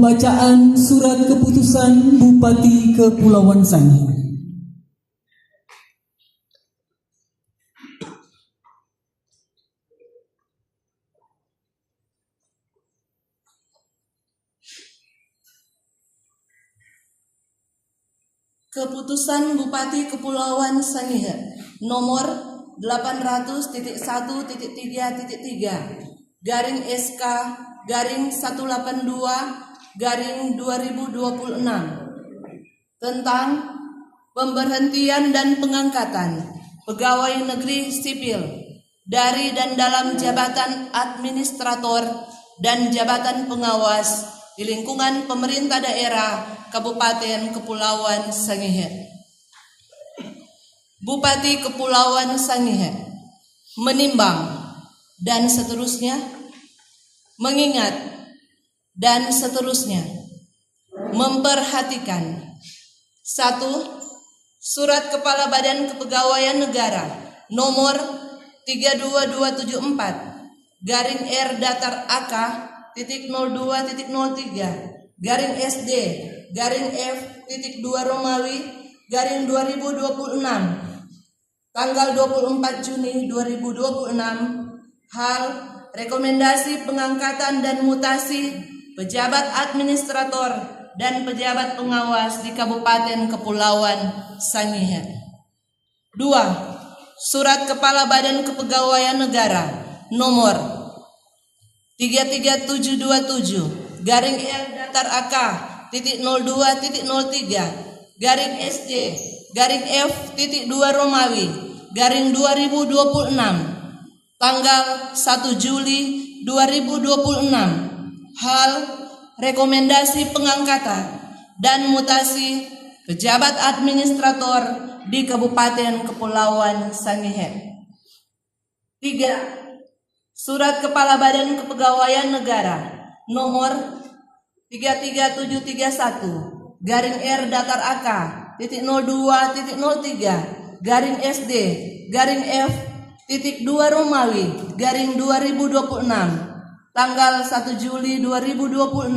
Pembacaan surat keputusan Bupati Kepulauan Sangihe. Keputusan Bupati Kepulauan Sangihe nomor 800.1.3.3/SK/182/2026 tentang pemberhentian dan pengangkatan pegawai negeri sipil dari dan dalam jabatan administrator dan jabatan pengawas di lingkungan pemerintah daerah Kabupaten Kepulauan Sangihe. Bupati Kepulauan Sangihe menimbang dan seterusnya, mengingat dan seterusnya, memperhatikan. 1. Surat Kepala Badan Kepegawaian Negara nomor 322/02.302/SD/F.2 tanggal 24 Juni 2026 hal rekomendasi pengangkatan dan mutasi pejabat administrator dan pejabat pengawas di Kabupaten Kepulauan Sangihe. 2. Surat Kepala Badan Kepegawaian Negara nomor 337/LR/SD/F.2 tanggal 1 Juli 2026 hal rekomendasi pengangkatan dan mutasi pejabat administrator di Kabupaten Kepulauan Sangihe. 3. Surat Kepala Badan Kepegawaian Negara nomor 337/AK/SD/F.2 tanggal 1 Juli 2026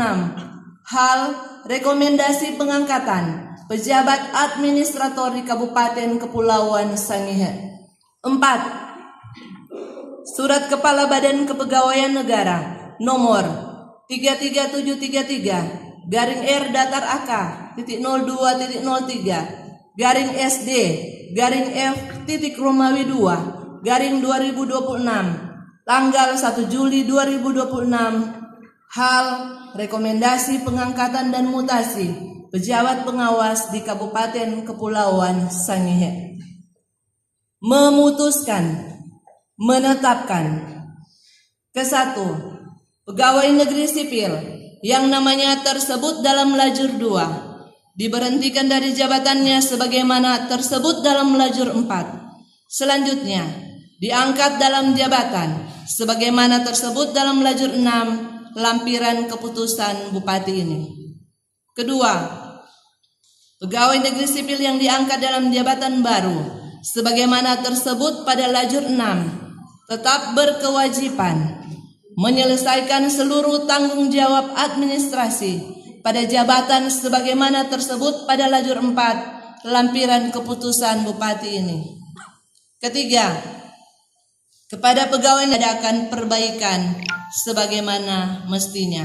hal rekomendasi pengangkatan pejabat administrator di Kabupaten Kepulauan Sangihe. 4. Surat Kepala Badan Kepegawaian Negara nomor 337/AK/SD/F.2 tanggal 1 Juli 2026 hal rekomendasi pengangkatan dan mutasi pejabat pengawas di Kabupaten Kepulauan Sangihe. Memutuskan, menetapkan. Ke-1, pegawai negeri sipil yang namanya tersebut dalam lajur 2 diberhentikan dari jabatannya sebagaimana tersebut dalam lajur 4. Selanjutnya, diangkat dalam jabatan sebagaimana tersebut dalam lajur 6 lampiran keputusan Bupati ini. Kedua, pegawai negeri sipil yang diangkat dalam jabatan baru sebagaimana tersebut pada lajur 6 tetap berkewajiban menyelesaikan seluruh tanggung jawab administrasi pada jabatan sebagaimana tersebut pada lajur 4 lampiran keputusan Bupati ini. Ketiga, kepada pegawai mengadakan perbaikan sebagaimana mestinya.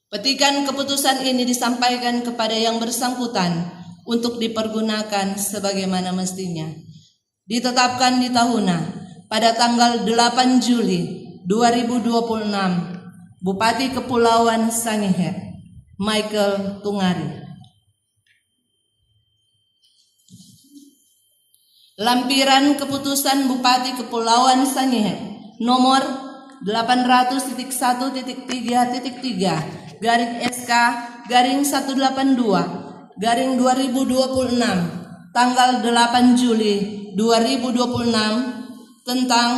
Petikan keputusan ini disampaikan kepada yang bersangkutan untuk dipergunakan sebagaimana mestinya. Ditetapkan di Tahuna pada tanggal 8 Juli 2026, Bupati Kepulauan Sangihe, Michael Tungari. Lampiran keputusan Bupati Kepulauan Sangihe nomor 800.1.3.3/SK/182/2026 tanggal 8 Juli 2026 tentang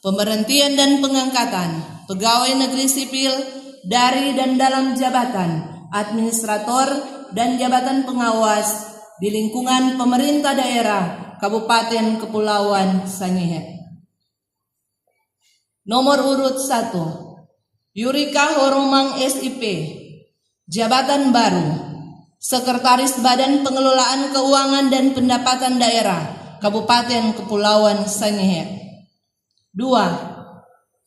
pemberhentian dan pengangkatan pegawai negeri sipil dari dan dalam jabatan administrator dan jabatan pengawas di lingkungan pemerintah daerah Kabupaten Kepulauan Sangihe. Nomor urut 1, Yurika Horomang SIP, jabatan baru, Sekretaris Badan Pengelolaan Keuangan dan Pendapatan Daerah Kabupaten Kepulauan Sangihe. 2.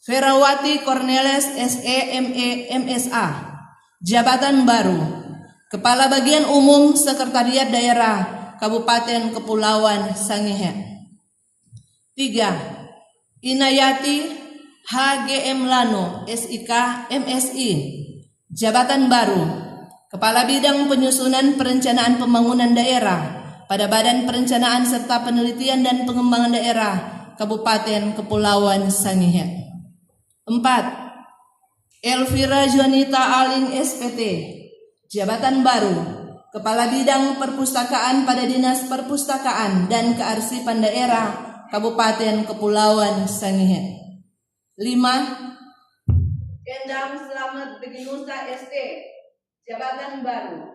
Ferawati Cornelis SEME MSA, jabatan baru, Kepala Bagian Umum Sekretariat Daerah Kabupaten Kepulauan Sangihe. 3. Inayati HGM Lano SIK MSI, jabatan baru, Kepala Bidang Penyusunan Perencanaan Pembangunan Daerah pada Badan Perencanaan serta Penelitian dan Pengembangan Daerah Kabupaten Kepulauan Sangihe. 4. Elvira Jonita Aling SPT, jabatan baru, Kepala Bidang Perpustakaan pada Dinas Perpustakaan dan Kearsipan Daerah Kabupaten Kepulauan Sangihe. 5. Kendam Selamat Beginusa ST, jabatan baru,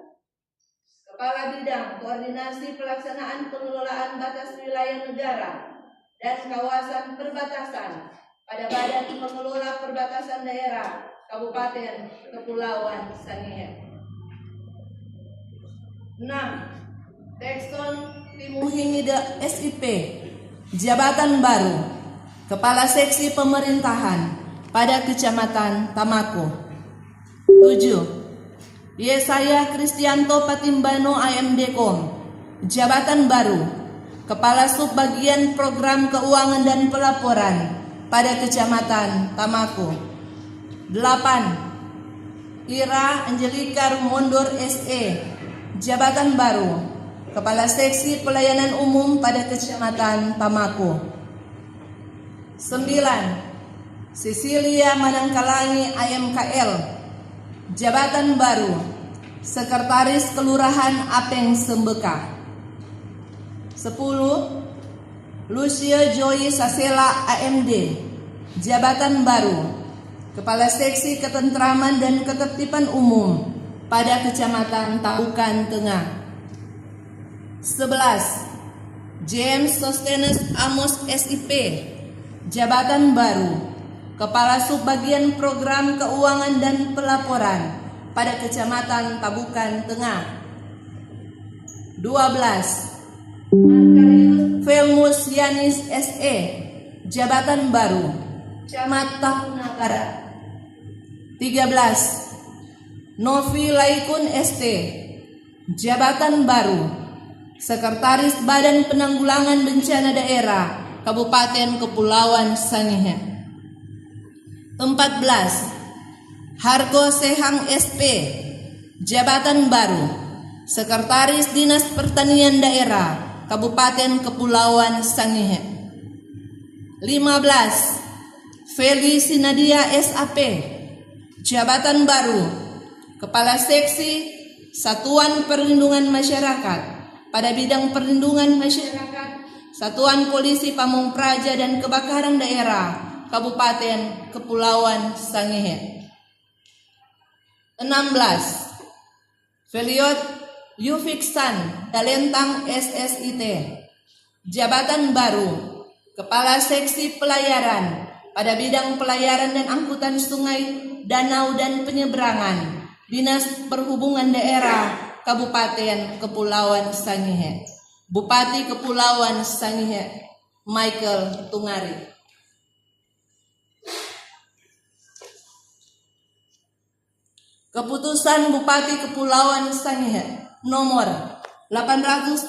Kepala Bidang Koordinasi Pelaksanaan Pengelolaan Batas Wilayah Negara dan Kawasan Perbatasan pada Badan Pengelola Perbatasan Daerah Kabupaten Kepulauan Sangihe. 6. Tekson Timuhingida SIP, jabatan baru, Kepala Seksi Pemerintahan pada Kecamatan Tamako. 7. Yesaya Kristianto Patimbano AMDKOM, jabatan baru, Kepala Subbagian Program Keuangan dan Pelaporan pada Kecamatan Tamako. 8. Ira Angelika Rumondor SE, jabatan baru, Kepala Seksi Pelayanan Umum pada Kecamatan Tamako. 9. Cecilia Manangkalangi AMKL, jabatan baru, Sekretaris Kelurahan Apeng Sembeka. 10. Lucia Joy Sasela AMD, jabatan baru, Kepala Seksi Ketentraman dan Ketertiban Umum pada Kecamatan Tabukan Tengah. 11. James Sostenes Amos SIP, jabatan baru, Kepala Subbagian Program Keuangan dan Pelaporan pada Kecamatan Tabukan Tengah. 12. Markarius Felmus Yanis SE, jabatan baru, Camat Tahunakara. 13. Novi Laikun ST, jabatan baru, Sekretaris Badan Penanggulangan Bencana Daerah Kabupaten Kepulauan Sangihe. 14. Hargo Sehang SP, jabatan baru, Sekretaris Dinas Pertanian Daerah Kabupaten Kepulauan Sangihe. 15. Feli Sinadia SAP, jabatan baru, Kepala Seksi Satuan Perlindungan Masyarakat pada bidang perlindungan masyarakat, Satuan Polisi Pamung Praja dan Kebakaran Daerah Kabupaten Kepulauan Sangihe. 16. Feliot Yufiksan Dalentang SSIT, jabatan baru, Kepala Seksi Pelayaran pada bidang pelayaran dan angkutan sungai, danau dan penyeberangan, Dinas Perhubungan Daerah Kabupaten Kepulauan Sangihe. Bupati Kepulauan Sangihe Michael Tungari. Keputusan Bupati Kepulauan Sangihe nomor 800